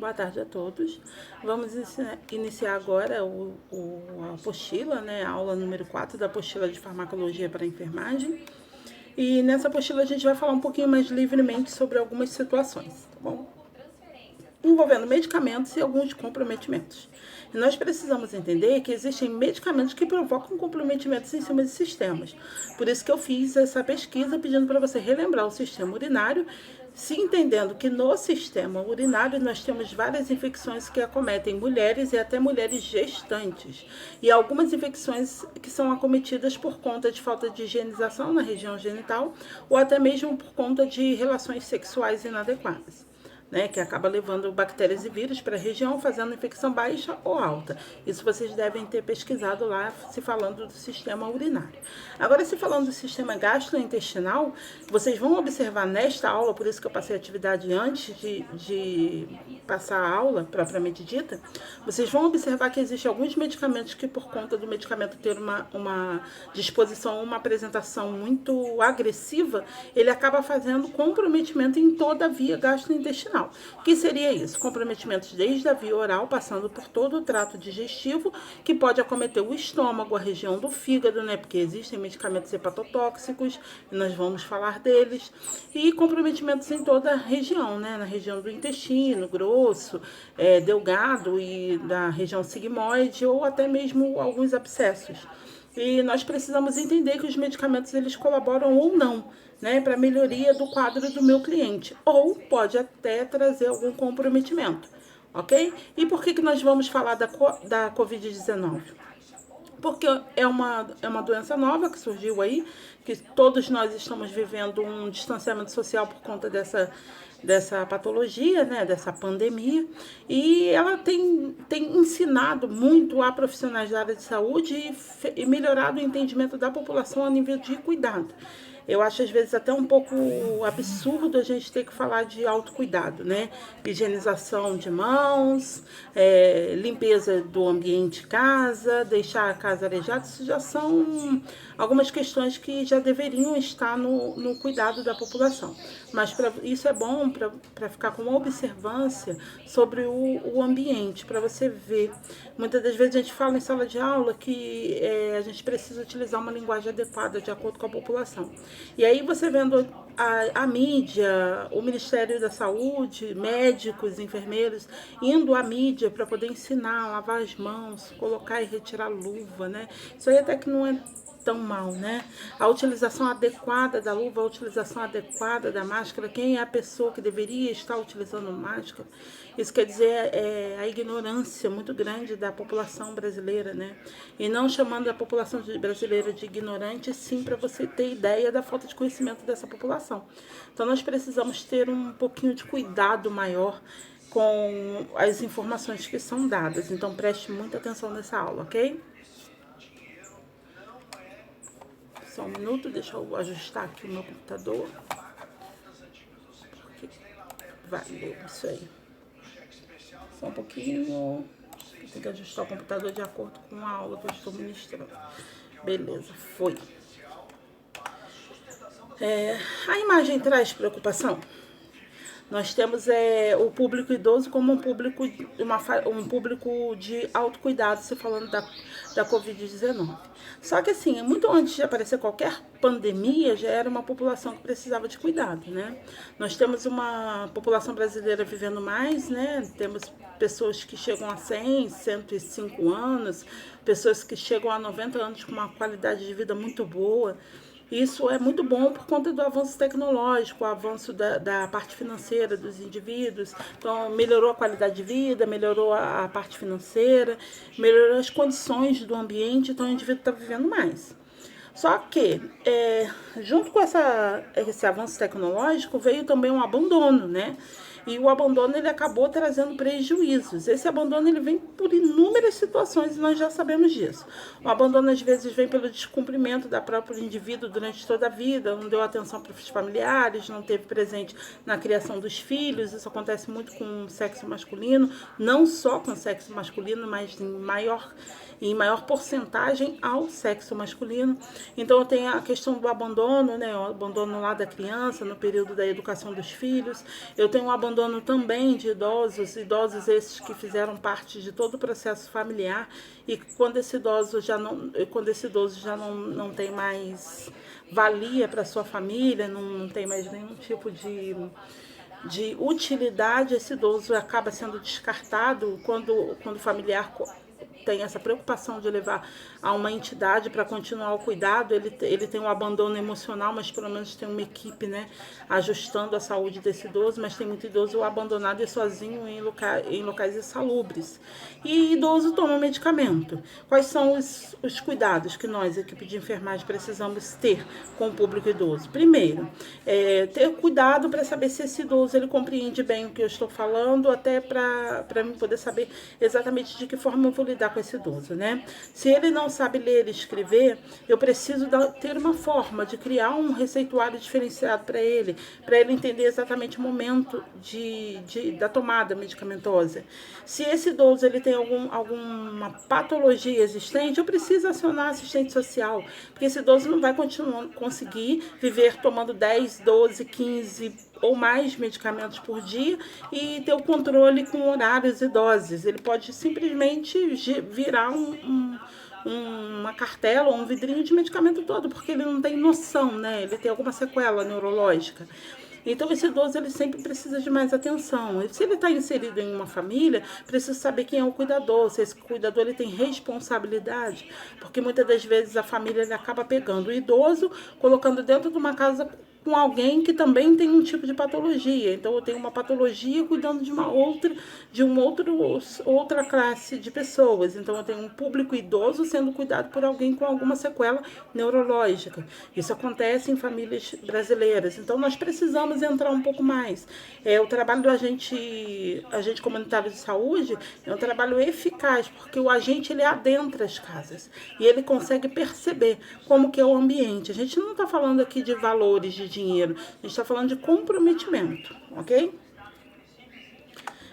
Boa tarde a todos. Vamos iniciar agora a apostila, né? A aula número 4 da apostila de farmacologia para a enfermagem. E nessa apostila a gente vai falar um pouquinho mais livremente sobre algumas situações, tá bom? Envolvendo medicamentos e alguns comprometimentos. E nós precisamos entender que existem medicamentos que provocam comprometimentos em cima de sistemas. Por isso que eu fiz essa pesquisa pedindo para você relembrar o sistema urinário, se entendendo que no sistema urinário nós temos várias infecções que acometem mulheres e até mulheres gestantes. E algumas infecções que são acometidas por conta de falta de higienização na região genital ou até mesmo por conta de relações sexuais inadequadas. Né, que acaba levando bactérias e vírus para a região, fazendo infecção baixa ou alta. Isso vocês devem ter pesquisado lá, se falando do sistema urinário. Agora, se falando do sistema gastrointestinal, vocês vão observar nesta aula, por isso que eu passei a atividade antes de passar a aula, propriamente dita, vocês vão observar que existem alguns medicamentos que, por conta do medicamento ter uma disposição, uma apresentação muito agressiva, ele acaba fazendo comprometimento em toda a via gastrointestinal. O que seria isso? Comprometimentos desde a via oral, passando por todo o trato digestivo, que pode acometer o estômago, a região do fígado, né? Porque existem medicamentos hepatotóxicos, e nós vamos falar deles, e comprometimentos em toda a região, né? Na região do intestino, grosso, delgado e da região sigmoide, ou até mesmo alguns abscessos. E nós precisamos entender que os medicamentos eles colaboram ou não, né, para a melhoria do quadro do meu cliente, ou pode até trazer algum comprometimento, ok? E por que nós vamos falar da Covid-19? Porque é uma doença nova que surgiu aí, que todos nós estamos vivendo um distanciamento social por conta dessa patologia, né, dessa pandemia, e ela tem ensinado muito a profissionais da área de saúde e melhorado o entendimento da população a nível de cuidado. Eu acho às vezes até um pouco absurdo a gente ter que falar de autocuidado, né? Higienização de mãos, limpeza do ambiente casa, deixar a casa arejada, isso já são algumas questões que já deveriam estar no cuidado da população. Mas isso é bom para ficar com uma observância sobre o ambiente, para você ver. Muitas das vezes a gente fala em sala de aula que a gente precisa utilizar uma linguagem adequada de acordo com a população. E aí você vendo a mídia, o Ministério da Saúde, médicos, enfermeiros, indo à mídia para poder ensinar a lavar as mãos, colocar e retirar luva, né? Isso aí até que não é tão mal, né? A utilização adequada da luva, a utilização adequada da máscara, quem é a pessoa que deveria estar utilizando máscara? Isso quer dizer a ignorância muito grande da população brasileira, né? E não chamando a população brasileira de ignorante, sim, para você ter ideia da falta de conhecimento dessa população. Então nós precisamos ter um pouquinho de cuidado maior com as informações que são dadas. Então preste muita atenção nessa aula, ok? Só um minuto, deixa eu ajustar aqui o meu computador. Valeu, isso aí. Só um pouquinho. Tem que ajustar o computador de acordo com a aula que eu estou ministrando. Beleza, foi. A imagem traz preocupação? Nós temos o público idoso como um público de autocuidado, se falando da Covid-19. Só que assim, muito antes de aparecer qualquer pandemia, já era uma população que precisava de cuidado, né? Nós temos uma população brasileira vivendo mais, né? Temos pessoas que chegam a 100, 105 anos, pessoas que chegam a 90 anos com uma qualidade de vida muito boa. Isso é muito bom por conta do avanço tecnológico, o avanço da parte financeira dos indivíduos. Então, melhorou a qualidade de vida, melhorou a parte financeira, melhorou as condições do ambiente, então o indivíduo está vivendo mais. Só que, junto com esse avanço tecnológico, veio também um abandono, né? E o abandono ele acabou trazendo prejuízos. Esse abandono ele vem por inúmeras situações e nós já sabemos disso. O abandono às vezes vem pelo descumprimento da próprio indivíduo durante toda a vida, não deu atenção para os familiares, não teve presente na criação dos filhos. Isso acontece muito com o sexo masculino, não só com o sexo masculino, mas em maior porcentagem ao sexo masculino. Então tem a questão do abandono, né? O abandono lá da criança no período da educação dos filhos. Eu tenho um abandono abandono também de idosos esses que fizeram parte de todo o processo familiar, e quando esse idoso já não tem mais valia para sua família, não tem mais nenhum tipo de utilidade, esse idoso acaba sendo descartado quando o familiar tem essa preocupação de levar a uma entidade para continuar o cuidado, ele tem um abandono emocional, mas pelo menos tem uma equipe, né, ajustando a saúde desse idoso, mas tem muito idoso abandonado e sozinho em locais insalubres. E idoso toma medicamento. Quais são os cuidados que nós, equipe de enfermagem, precisamos ter com o público idoso? Primeiro, ter cuidado para saber se esse idoso ele compreende bem o que eu estou falando, até para mim poder saber exatamente de que forma eu vou lidar com esse idoso, né? Se ele não sabe ler e escrever, eu preciso ter uma forma de criar um receituário diferenciado para ele entender exatamente o momento da tomada medicamentosa. Se esse idoso ele tem alguma patologia existente, eu preciso acionar assistente social, porque esse idoso não vai conseguir viver tomando 10, 12, 15 ou mais medicamentos por dia e ter o controle com horários e doses. Ele pode simplesmente virar uma cartela ou um vidrinho de medicamento todo, porque ele não tem noção, né? Ele tem alguma sequela neurológica. Então, esse idoso ele sempre precisa de mais atenção. Se ele está inserido em uma família, precisa saber quem é o cuidador, se esse cuidador ele tem responsabilidade, porque muitas das vezes a família ele acaba pegando o idoso, colocando dentro de uma casa com alguém que também tem um tipo de patologia. Então, eu tenho uma patologia cuidando de outra classe de pessoas. Então, eu tenho um público idoso sendo cuidado por alguém com alguma sequela neurológica. Isso acontece em famílias brasileiras. Então, nós precisamos entrar um pouco mais. O trabalho do agente comunitário de saúde é um trabalho eficaz, porque o agente ele adentra as casas e ele consegue perceber como que é o ambiente. A gente não está falando aqui de valores de dinheiro, a gente está falando de comprometimento, ok?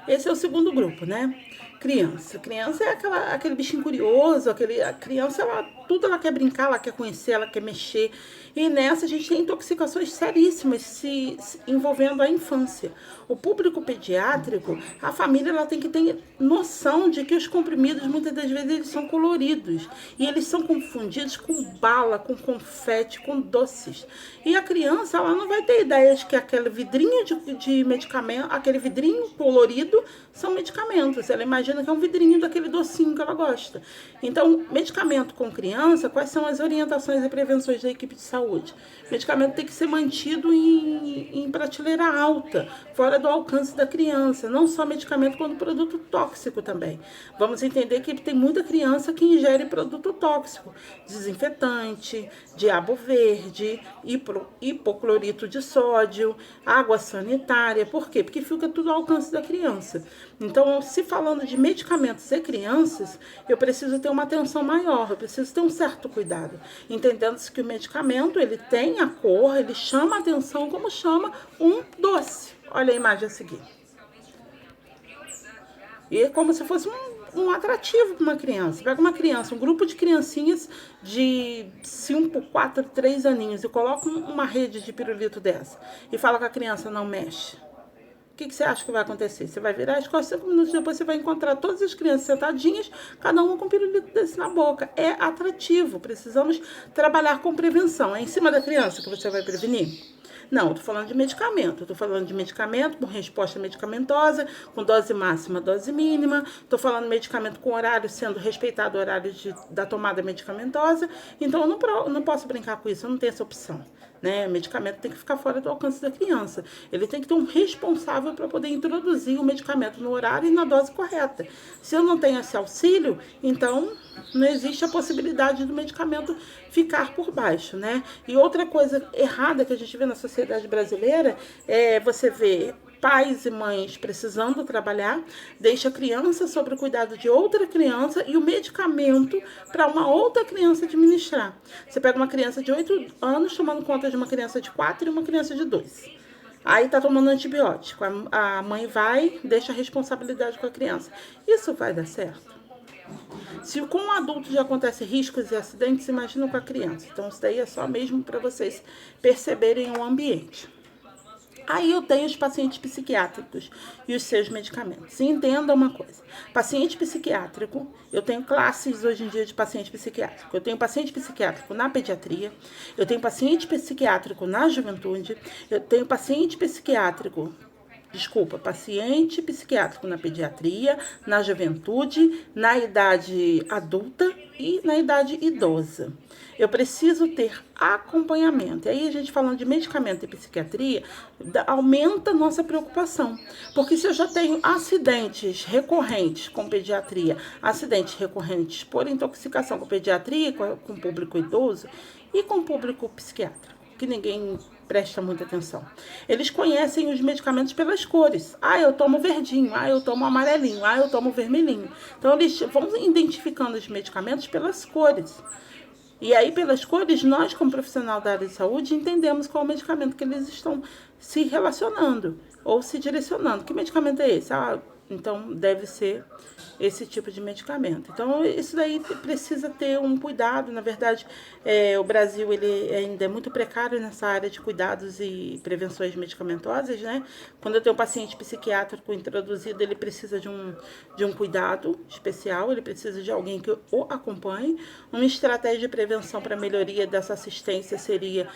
Esse é o segundo grupo, né? Criança. Criança é aquele bichinho curioso, a criança, tudo ela quer brincar, ela quer conhecer, ela quer mexer. E nessa a gente tem intoxicações seríssimas se envolvendo a infância. O público pediátrico, a família ela tem que ter noção de que os comprimidos muitas das vezes eles são coloridos e eles são confundidos com bala, com confete, com doces. E a criança ela não vai ter ideia de que aquele vidrinho de medicamento, aquele vidrinho colorido são medicamentos. Ela imagina que é um vidrinho daquele docinho que ela gosta. Então, medicamento com criança, quais são as orientações e prevenções da equipe de saúde? O medicamento tem que ser mantido em prateleira alta, fora do alcance da criança. Não só medicamento, quanto produto tóxico também. Vamos entender que tem muita criança que ingere produto tóxico. Desinfetante, diabo verde, hipoclorito de sódio, água sanitária. Por quê? Porque fica tudo ao alcance da criança. Então, se falando de medicamentos e crianças, eu preciso ter uma atenção maior, eu preciso ter um certo cuidado, entendendo-se que o medicamento, ele tem a cor, ele chama a atenção como chama um doce. Olha a imagem a seguir. E é como se fosse um atrativo para uma criança. Pega uma criança, um grupo de criancinhas de 5, 4, 3 aninhos e coloca uma rede de pirulito dessa e fala que a criança não mexe. O que você acha que vai acontecer? Você vai virar as costas, 5 minutos depois você vai encontrar todas as crianças sentadinhas, cada uma com um pirulito desse na boca. É atrativo, precisamos trabalhar com prevenção. É em cima da criança que você vai prevenir? Não, estou falando de medicamento. Estou falando de medicamento com resposta medicamentosa, com dose máxima, dose mínima. Estou falando de medicamento com horário, sendo respeitado o horário da tomada medicamentosa. Então, eu não posso brincar com isso, eu não tenho essa opção. Né? O medicamento tem que ficar fora do alcance da criança. Ele tem que ter um responsável para poder introduzir o medicamento no horário e na dose correta. Se eu não tenho esse auxílio, então não existe a possibilidade do medicamento ficar por baixo, né? E outra coisa errada que a gente vê na sociedade brasileira é você ver pais e mães precisando trabalhar, deixa a criança sob o cuidado de outra criança e o medicamento para uma outra criança administrar. Você pega uma criança de 8 anos tomando conta de uma criança de 4 e uma criança de 2. Aí tá tomando antibiótico. A mãe vai, deixa a responsabilidade com a criança. Isso vai dar certo? Se com o adulto já acontece riscos e acidentes, imagina com a criança. Então, isso daí é só mesmo para vocês perceberem o ambiente. Aí eu tenho os pacientes psiquiátricos e os seus medicamentos. E entenda uma coisa, paciente psiquiátrico, eu tenho classes hoje em dia de paciente psiquiátrico. Eu tenho paciente psiquiátrico na pediatria, eu tenho paciente psiquiátrico na juventude, eu tenho paciente psiquiátrico na pediatria, na juventude, na idade adulta e na idade idosa. Eu preciso ter acompanhamento. E aí, a gente falando de medicamento e psiquiatria, aumenta a nossa preocupação. Porque se eu já tenho acidentes recorrentes com pediatria, acidentes recorrentes por intoxicação com pediatria, com público idoso e com público psiquiátrico, que ninguém presta muita atenção. Eles conhecem os medicamentos pelas cores. Eu tomo verdinho, eu tomo amarelinho, eu tomo vermelhinho. Então, eles vão identificando os medicamentos pelas cores. E aí, pelas cores, nós, como profissional da área de saúde, entendemos qual é o medicamento que eles estão se relacionando ou se direcionando. Que medicamento é esse? Então, deve ser esse tipo de medicamento. Então, isso daí precisa ter um cuidado. Na verdade, o Brasil ele ainda é muito precário nessa área de cuidados e prevenções medicamentosas, né? Quando eu tenho um paciente psiquiátrico introduzido, ele precisa de um cuidado especial, ele precisa de alguém que o acompanhe. Uma estratégia de prevenção para melhoria dessa assistência seria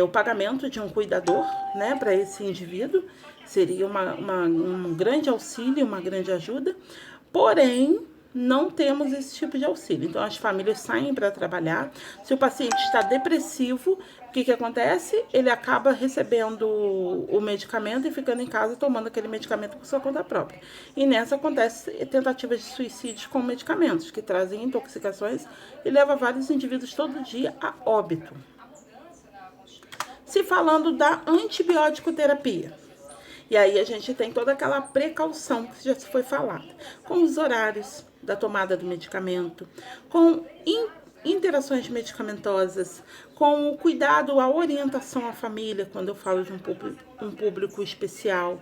o pagamento de um cuidador, né, para esse indivíduo. Seria um grande auxílio, uma grande ajuda. Porém, não temos esse tipo de auxílio. Então, as famílias saem para trabalhar. Se o paciente está depressivo, o que acontece? Ele acaba recebendo o medicamento e ficando em casa tomando aquele medicamento por sua conta própria. E nessa acontece tentativas de suicídio com medicamentos, que trazem intoxicações e levam vários indivíduos todo dia a óbito. Se falando da antibiótico terapia, e aí a gente tem toda aquela precaução que já se foi falada, com os horários da tomada do medicamento, com interações medicamentosas, com o cuidado, a orientação à família, quando eu falo de um público especial,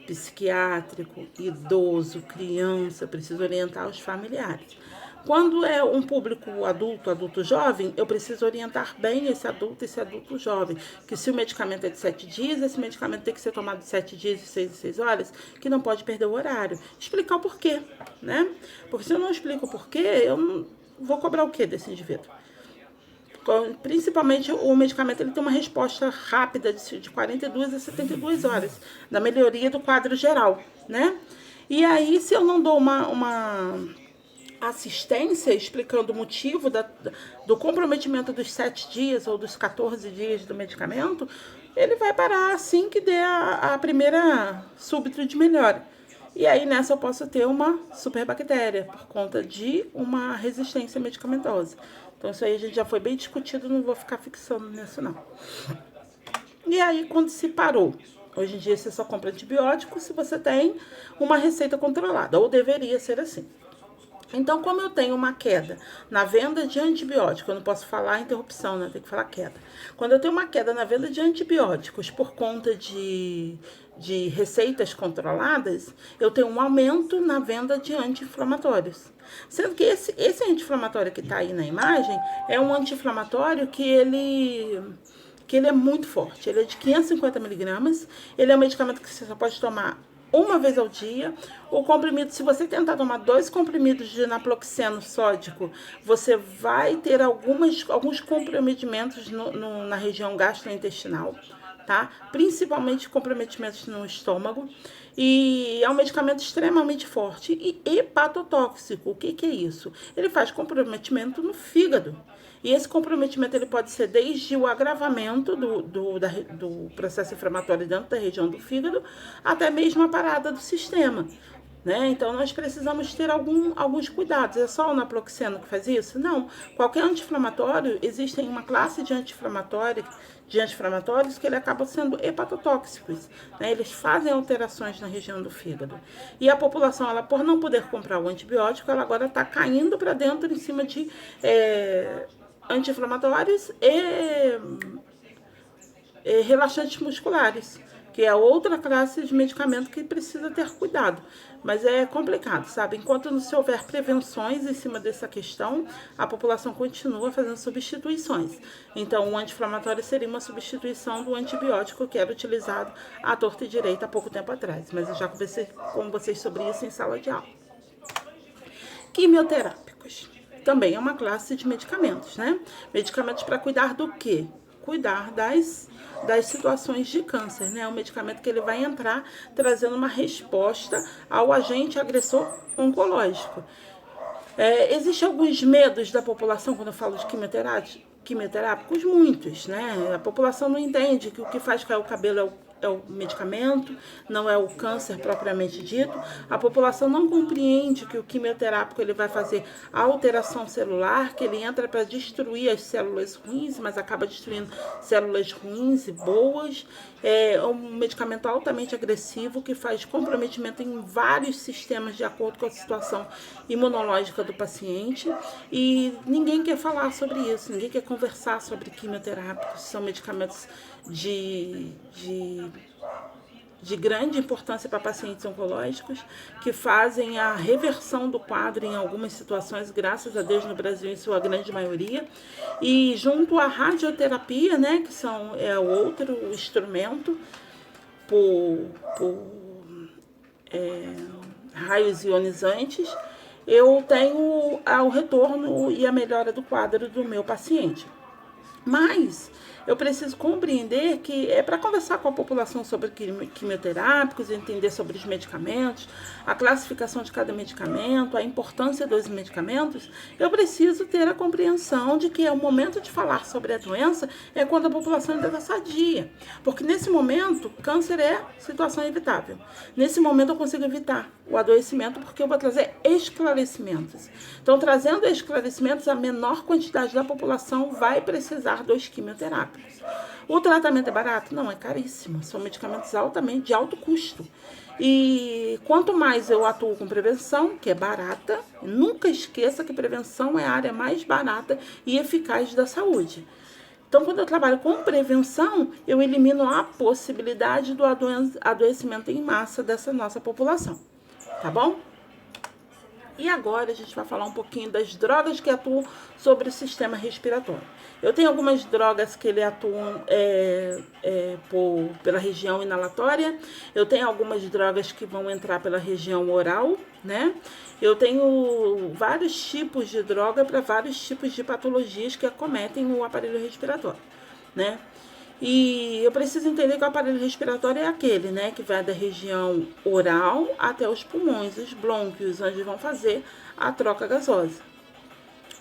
psiquiátrico, idoso, criança, eu preciso orientar os familiares. Quando é um público adulto jovem, eu preciso orientar bem esse adulto jovem. Que se o medicamento é de 7 dias, esse medicamento tem que ser tomado de 7 dias, de 6 em 6 horas, que não pode perder o horário. Explicar o porquê, né? Porque se eu não explico o porquê, eu não vou cobrar o quê desse indivíduo? Principalmente o medicamento ele tem uma resposta rápida de 42 a 72 horas, da melhoria do quadro geral, né? E aí, se eu não dou uma assistência explicando o motivo do comprometimento dos 7 dias ou dos 14 dias do medicamento, ele vai parar assim que der a primeira súbito de melhora. E aí nessa eu posso ter uma superbactéria por conta de uma resistência medicamentosa. Então isso aí a gente já foi bem discutido, não vou ficar fixando nisso não. E aí quando se parou? Hoje em dia você só compra antibiótico se você tem uma receita controlada, ou deveria ser assim. Então, como eu tenho uma queda na venda de antibióticos, eu não posso falar interrupção, né? Tem que falar queda. Quando eu tenho uma queda na venda de antibióticos por conta de receitas controladas, eu tenho um aumento na venda de anti-inflamatórios. Sendo que esse anti-inflamatório que está aí na imagem é um anti-inflamatório que ele é muito forte. Ele é de 550 miligramas, ele é um medicamento que você só pode tomar uma vez ao dia. O comprimido, se você tentar tomar 2 comprimidos de naproxeno sódico, você vai ter alguns comprometimentos na região gastrointestinal, tá? Principalmente comprometimentos no estômago. E é um medicamento extremamente forte e hepatotóxico. O que é isso? Ele faz comprometimento no fígado. E esse comprometimento ele pode ser desde o agravamento do processo inflamatório dentro da região do fígado, até mesmo a parada do sistema, né? Então, nós precisamos ter alguns cuidados. É só o naproxeno que faz isso? Não. Qualquer anti-inflamatório, existem uma classe de anti-inflamatórios que ele acaba sendo hepatotóxicos, né? Eles fazem alterações na região do fígado. E a população, ela, por não poder comprar o antibiótico, ela agora está caindo para dentro em cima de anti-inflamatórios e relaxantes musculares. que é outra classe de medicamento que precisa ter cuidado. Mas é complicado, sabe? Enquanto não se houver prevenções em cima dessa questão, a população continua fazendo substituições. Então, o anti-inflamatório seria uma substituição do antibiótico que era utilizado à torta e direita há pouco tempo atrás. Mas eu já conversei com vocês sobre isso em sala de aula. Quimioterápicos. Também é uma classe de medicamentos, né? Medicamentos para cuidar do quê? Cuidar das situações de câncer, né? É um medicamento que ele vai entrar trazendo uma resposta ao agente agressor oncológico. Existem alguns medos da população quando eu falo de quimioterápicos, muitos, né? A população não entende que o que faz cair o cabelo é o medicamento, não é o câncer propriamente dito. A população não compreende que o quimioterápico ele vai fazer alteração celular, que ele entra para destruir as células ruins, mas acaba destruindo células ruins e boas. É um medicamento altamente agressivo que faz comprometimento em vários sistemas de acordo com a situação imunológica do paciente. E ninguém quer falar sobre isso, ninguém quer conversar sobre quimioterápicos. São medicamentos de grande importância para pacientes oncológicos, que fazem a reversão do quadro em algumas situações, graças a Deus no Brasil em sua grande maioria, e junto à radioterapia, né, que é outro instrumento por raios ionizantes, eu tenho o retorno e a melhora do quadro do meu paciente. Mas eu preciso compreender que é para conversar com a população sobre quimioterápicos, entender sobre os medicamentos, a classificação de cada medicamento, a importância dos medicamentos. Eu preciso ter a compreensão de que é o momento de falar sobre a doença é quando a população ainda está sadia. Porque nesse momento, câncer é situação evitável. Nesse momento eu consigo evitar o adoecimento porque eu vou trazer esclarecimentos. Então, trazendo esclarecimentos, a menor quantidade da população vai precisar dos quimioterápicos. O tratamento é barato? Não, é caríssimo. São medicamentos altamente de alto custo. E quanto mais eu atuo com prevenção, que é barata, nunca esqueça que prevenção é a área mais barata e eficaz da saúde. Então, quando eu trabalho com prevenção, eu elimino a possibilidade do adoecimento em massa dessa nossa população. Tá bom? E agora a gente vai falar um pouquinho das drogas que atuam sobre o sistema respiratório. Eu tenho algumas drogas que ele atuam pela região inalatória. Eu tenho algumas drogas que vão entrar pela região oral, né? Eu tenho vários tipos de droga para vários tipos de patologias que acometem o aparelho respiratório, né? E eu preciso entender que o aparelho respiratório é aquele, né, que vai da região oral até os pulmões, os brônquios, onde vão fazer a troca gasosa.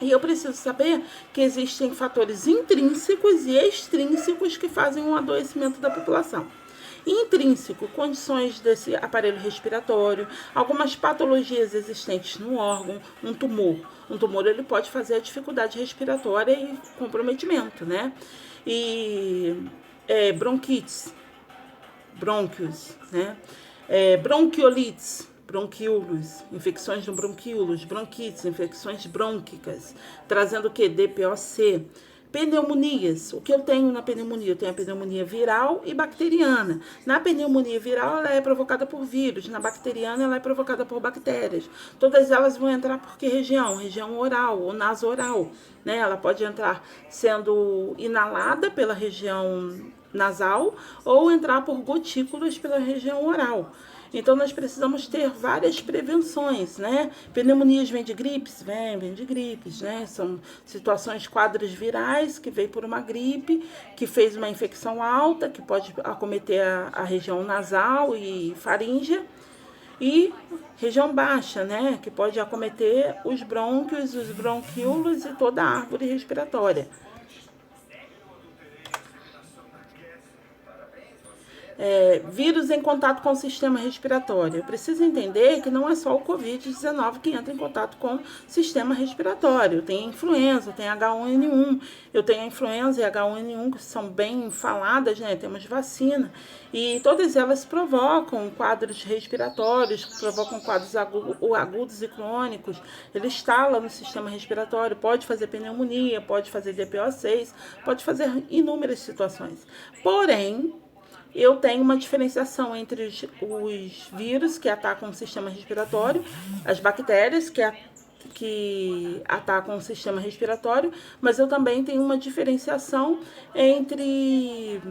E eu preciso saber que existem fatores intrínsecos e extrínsecos que fazem um adoecimento da população. Intrínseco, condições desse aparelho respiratório, algumas patologias existentes no órgão, um tumor. Um tumor ele pode fazer a dificuldade respiratória e comprometimento, né? E bronquites, brônquios, né? Bronquiolites, bronquíolos, infecções no bronquíolos, bronquites, infecções brônquicas, trazendo o que? DPOC. Pneumonias. O que eu tenho na pneumonia? Eu tenho a pneumonia viral e bacteriana. Na pneumonia viral, ela é provocada por vírus. Na bacteriana, ela é provocada por bactérias. Todas elas vão entrar por que região? Região oral ou nasoral, né? Ela pode entrar sendo inalada pela região nasal ou entrar por gotículas pela região oral. Então, nós precisamos ter várias prevenções, né? Pneumonias vêm de gripes? Vêm de gripes, né? São situações, quadros virais que veio por uma gripe, que fez uma infecção alta, que pode acometer a região nasal e faríngea, e região baixa, né? Que pode acometer os brônquios, os bronquíolos e toda a árvore respiratória. Vírus em contato com o sistema respiratório. Eu preciso entender que não é só o Covid-19 que entra em contato com o sistema respiratório. Tem influenza, tem H1N1. Eu tenho a influenza e H1N1 que são bem faladas, né? Temos vacina. E todas elas provocam quadros respiratórios, provocam quadros agudos e crônicos. Ele instala no sistema respiratório, pode fazer pneumonia, pode fazer DPO6, pode fazer inúmeras situações. Porém, eu tenho uma diferenciação entre os vírus que atacam o sistema respiratório, as bactérias que atacam o sistema respiratório, mas eu também tenho uma diferenciação entre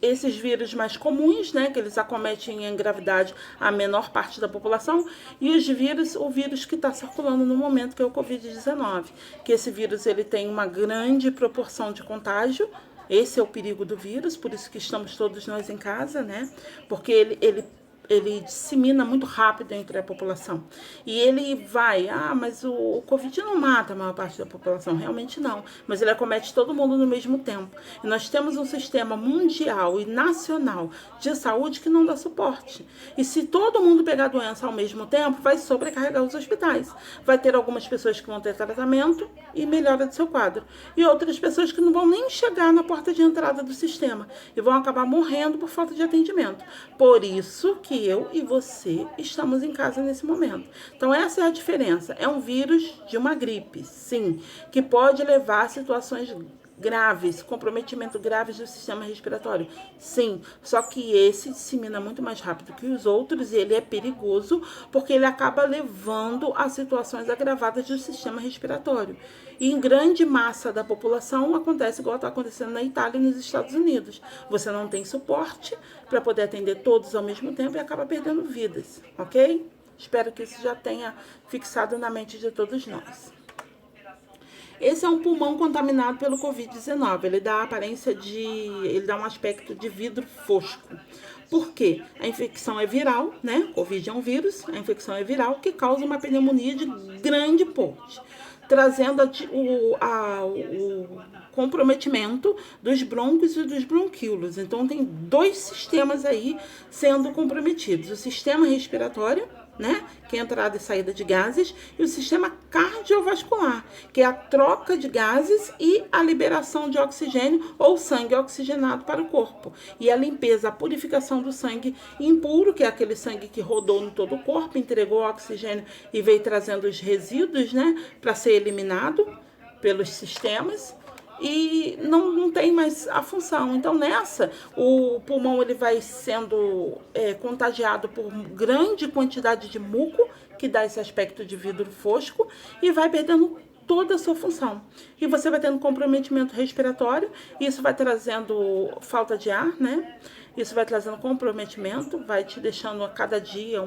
esses vírus mais comuns, né, que eles acometem em gravidade a menor parte da população, e o vírus que está circulando no momento, que é o Covid-19, que esse vírus ele tem uma grande proporção de contágio. Esse é o perigo do vírus, por isso que estamos todos nós em casa, né, porque ele dissemina muito rápido entre a população. E ele vai, mas o Covid não mata a maior parte da população. Realmente não, mas ele acomete todo mundo no mesmo tempo. E nós temos um sistema mundial e nacional de saúde que não dá suporte. E se todo mundo pegar a doença ao mesmo tempo, vai sobrecarregar os hospitais. Vai ter algumas pessoas que vão ter tratamento e melhora do seu quadro. E outras pessoas que não vão nem chegar na porta de entrada do sistema e vão acabar morrendo por falta de atendimento. Por isso que eu e você estamos em casa nesse momento. Então essa é a diferença. É um vírus de uma gripe, sim, que pode levar a situações graves, comprometimento graves do sistema respiratório. Sim, só que esse dissemina muito mais rápido que os outros e ele é perigoso porque ele acaba levando a situações agravadas do sistema respiratório. E em grande massa da população acontece igual está acontecendo na Itália e nos Estados Unidos. Você não tem suporte para poder atender todos ao mesmo tempo e acaba perdendo vidas, ok? Espero que isso já tenha fixado na mente de todos nós. Esse é um pulmão contaminado pelo Covid-19. Ele dá um aspecto de vidro fosco. Por quê? A infecção é viral, né? Covid é um vírus, a infecção é viral que causa uma pneumonia de grande porte, trazendo o comprometimento dos brônquios e dos bronquíolos. Então, tem dois sistemas aí sendo comprometidos. O sistema respiratório, né, que é a entrada e saída de gases, e o sistema cardiovascular, que é a troca de gases e a liberação de oxigênio ou sangue oxigenado para o corpo. E a limpeza, a purificação do sangue impuro, que é aquele sangue que rodou no todo o corpo, entregou oxigênio e veio trazendo os resíduos, né, para ser eliminado pelos sistemas. E não tem mais a função. Então, o pulmão ele vai sendo contagiado por grande quantidade de muco, que dá esse aspecto de vidro fosco, e vai perdendo toda a sua função. E você vai tendo comprometimento respiratório, isso vai trazendo falta de ar, né? Isso vai trazendo comprometimento, vai te deixando a cada dia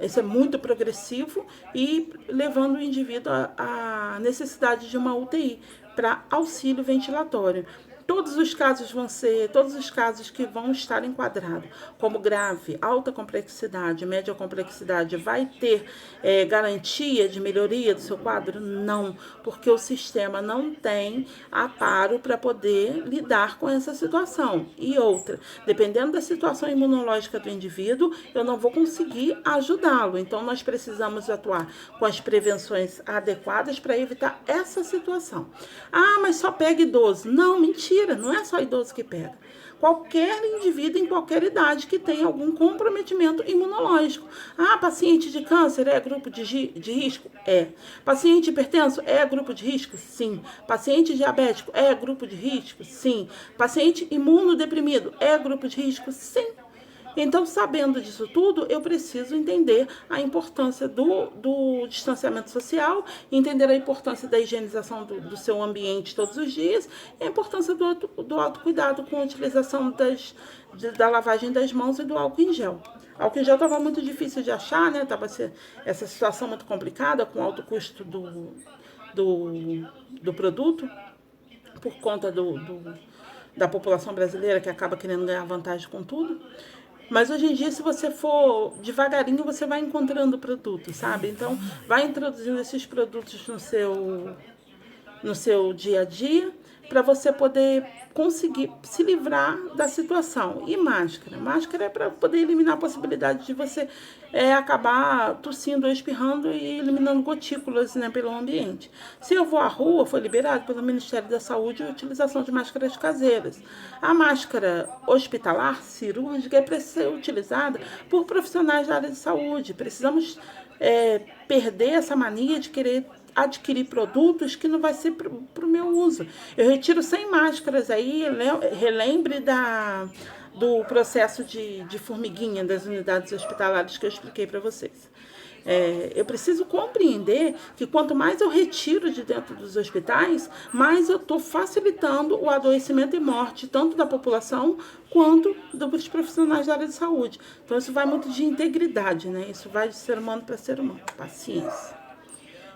esse é muito progressivo e levando o indivíduo à necessidade de uma UTI para auxílio ventilatório. Todos os casos que vão estar enquadrados como grave, alta complexidade, média complexidade, vai ter garantia de melhoria do seu quadro? Não, porque o sistema não tem aparo para poder lidar com essa situação. E outra, dependendo da situação imunológica do indivíduo, eu não vou conseguir ajudá-lo. Então, nós precisamos atuar com as prevenções adequadas para evitar essa situação. Mas só pega idoso. Não, mentira. Não é só idoso que pega. Qualquer indivíduo em qualquer idade que tenha algum comprometimento imunológico. Paciente de câncer é grupo de risco? É. Paciente hipertenso é grupo de risco? Sim. Paciente diabético é grupo de risco? Sim. Paciente imunodeprimido é grupo de risco? Sim. Então, sabendo disso tudo, eu preciso entender a importância do distanciamento social, entender a importância da higienização do seu ambiente todos os dias e a importância do autocuidado com a utilização da lavagem das mãos e do álcool em gel. O álcool em gel estava muito difícil de achar, né? Estava essa situação muito complicada com o alto custo do produto, por conta da população brasileira que acaba querendo ganhar vantagem com tudo. Mas hoje em dia, se você for devagarinho, você vai encontrando produtos, sabe? Então, vai introduzindo esses produtos no seu dia a dia, para você poder conseguir se livrar da situação. E máscara? Máscara é para poder eliminar a possibilidade de você acabar tossindo ou espirrando e eliminando gotículas, né, pelo ambiente. Se eu vou à rua, foi liberado pelo Ministério da Saúde a utilização de máscaras caseiras. A máscara hospitalar, cirúrgica, é para ser utilizada por profissionais da área de saúde. Precisamos perder essa mania de querer adquirir produtos que não vai ser para o meu uso. Eu retiro 100 máscaras aí, relembre do processo de formiguinha das unidades hospitalares que eu expliquei para vocês. Eu preciso compreender que quanto mais eu retiro de dentro dos hospitais, mais eu estou facilitando o adoecimento e morte, tanto da população quanto dos profissionais da área de saúde. Então, isso vai muito de integridade, né? Isso vai de ser humano para ser humano. Paciência.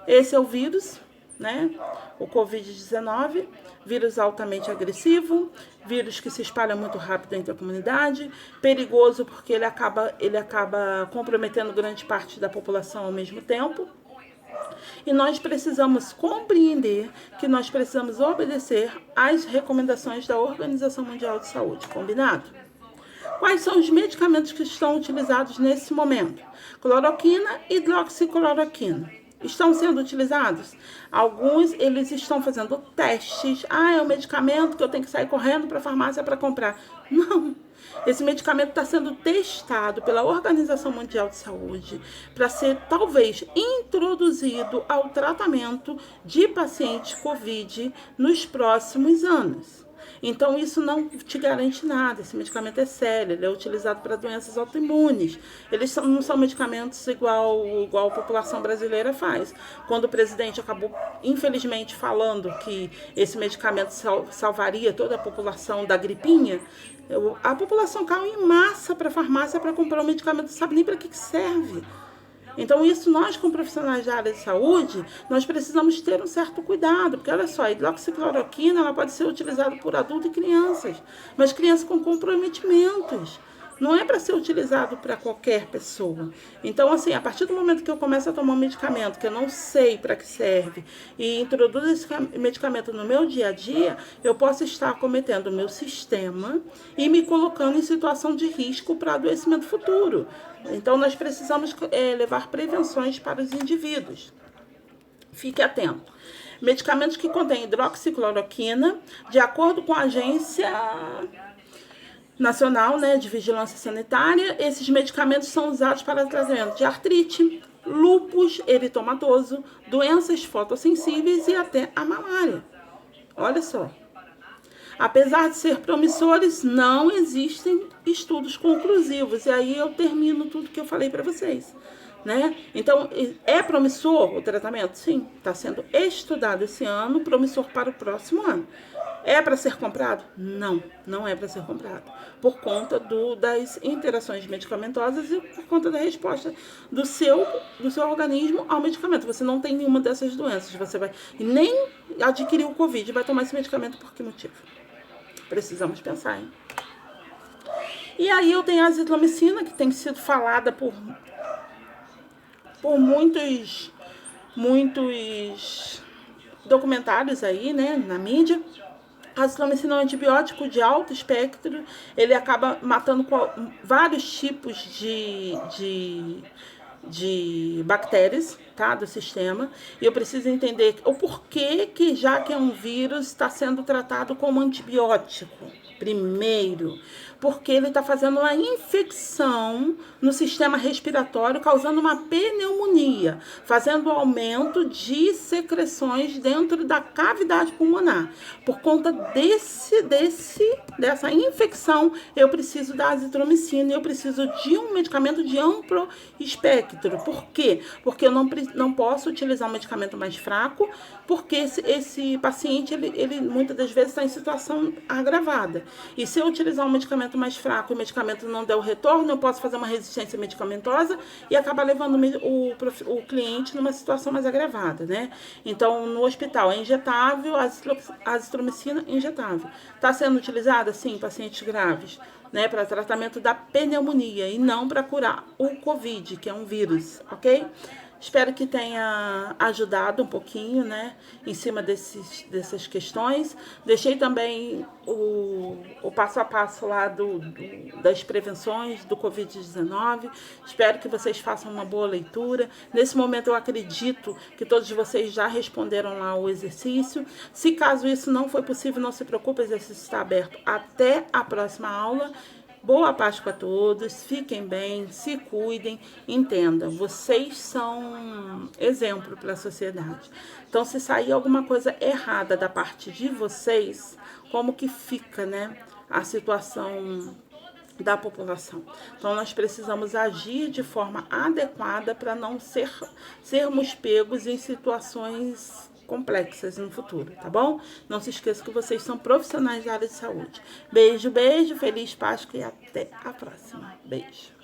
Esse é o vírus, né? O Covid-19, vírus altamente agressivo, vírus que se espalha muito rápido entre a comunidade, perigoso porque ele acaba comprometendo grande parte da população ao mesmo tempo. E nós precisamos compreender que nós precisamos obedecer às recomendações da Organização Mundial de Saúde, combinado? Quais são os medicamentos que estão utilizados nesse momento? Cloroquina e hidroxicloroquina. Estão sendo utilizados? Alguns, eles estão fazendo testes. É um medicamento que eu tenho que sair correndo para a farmácia para comprar. Não. Esse medicamento está sendo testado pela Organização Mundial de Saúde para ser, talvez, introduzido ao tratamento de pacientes COVID nos próximos anos. Então, isso não te garante nada. Esse medicamento é sério, ele é utilizado para doenças autoimunes. Eles não são medicamentos igual a população brasileira faz. Quando o presidente acabou, infelizmente, falando que esse medicamento salvaria toda a população da gripinha, a população caiu em massa para a farmácia para comprar um medicamento, não sabe nem para que serve. Então, isso nós, como profissionais da área de saúde, nós precisamos ter um certo cuidado, porque olha só, a hidroxicloroquina ela pode ser utilizada por adultos e crianças, mas crianças com comprometimentos. Não é para ser utilizado para qualquer pessoa. Então, assim, a partir do momento que eu começo a tomar um medicamento que eu não sei para que serve e introduzo esse medicamento no meu dia a dia, eu posso estar cometendo o meu sistema e me colocando em situação de risco para adoecimento futuro. Então, nós precisamos levar prevenções para os indivíduos. Fique atento. Medicamentos que contêm hidroxicloroquina, de acordo com a Agência Nacional, né, de Vigilância Sanitária, esses medicamentos são usados para tratamento de artrite, lúpus eritomatoso, doenças fotossensíveis e até a malária. Olha só. Apesar de ser promissores, não existem estudos conclusivos. E aí eu termino tudo que eu falei para vocês, né? Então, é promissor o tratamento? Sim, está sendo estudado esse ano, promissor para o próximo ano. É para ser comprado? Não, não é para ser comprado. Por conta das interações medicamentosas e por conta da resposta do seu organismo ao medicamento. Você não tem nenhuma dessas doenças. Você vai nem adquirir o Covid, vai tomar esse medicamento por que motivo? Precisamos pensar, hein? E aí eu tenho a azitromicina, que tem sido falada por muitos documentários aí, né, na mídia. A azitromicina é um antibiótico de alto espectro, ele acaba matando vários tipos de bactérias, tá, do sistema. E eu preciso entender o porquê que, já que é um vírus, está sendo tratado como antibiótico. Primeiro, porque ele está fazendo uma infecção no sistema respiratório, causando uma pneumonia, fazendo aumento de secreções dentro da cavidade pulmonar. Por conta dessa infecção, eu preciso da azitromicina, eu preciso de um medicamento de amplo espectro. Por quê? Porque eu não posso utilizar um medicamento mais fraco, porque esse paciente, ele muitas das vezes está em situação agravada. E se eu utilizar um medicamento mais fraco e o medicamento não der o retorno, eu posso fazer uma resistência medicamentosa e acabar levando o cliente numa situação mais agravada, né? Então, no hospital é injetável, a azitromicina injetável. Está sendo utilizada, sim, em pacientes graves, né, para tratamento da pneumonia e não para curar o Covid, que é um vírus, ok? Espero que tenha ajudado um pouquinho, né, em cima dessas questões. Deixei também o passo a passo lá das prevenções do Covid-19. Espero que vocês façam uma boa leitura. Nesse momento eu acredito que todos vocês já responderam lá o exercício. Se caso isso não foi possível, não se preocupe, o exercício está aberto até a próxima aula. Boa Páscoa a todos, fiquem bem, se cuidem, entendam, vocês são exemplo para a sociedade. Então, se sair alguma coisa errada da parte de vocês, como que fica, né, a situação da população? Então, nós precisamos agir de forma adequada para não sermos pegos em situações complexas no futuro, tá bom? Não se esqueça que vocês são profissionais da área de saúde. Beijo, beijo, feliz Páscoa e até a próxima. Beijo.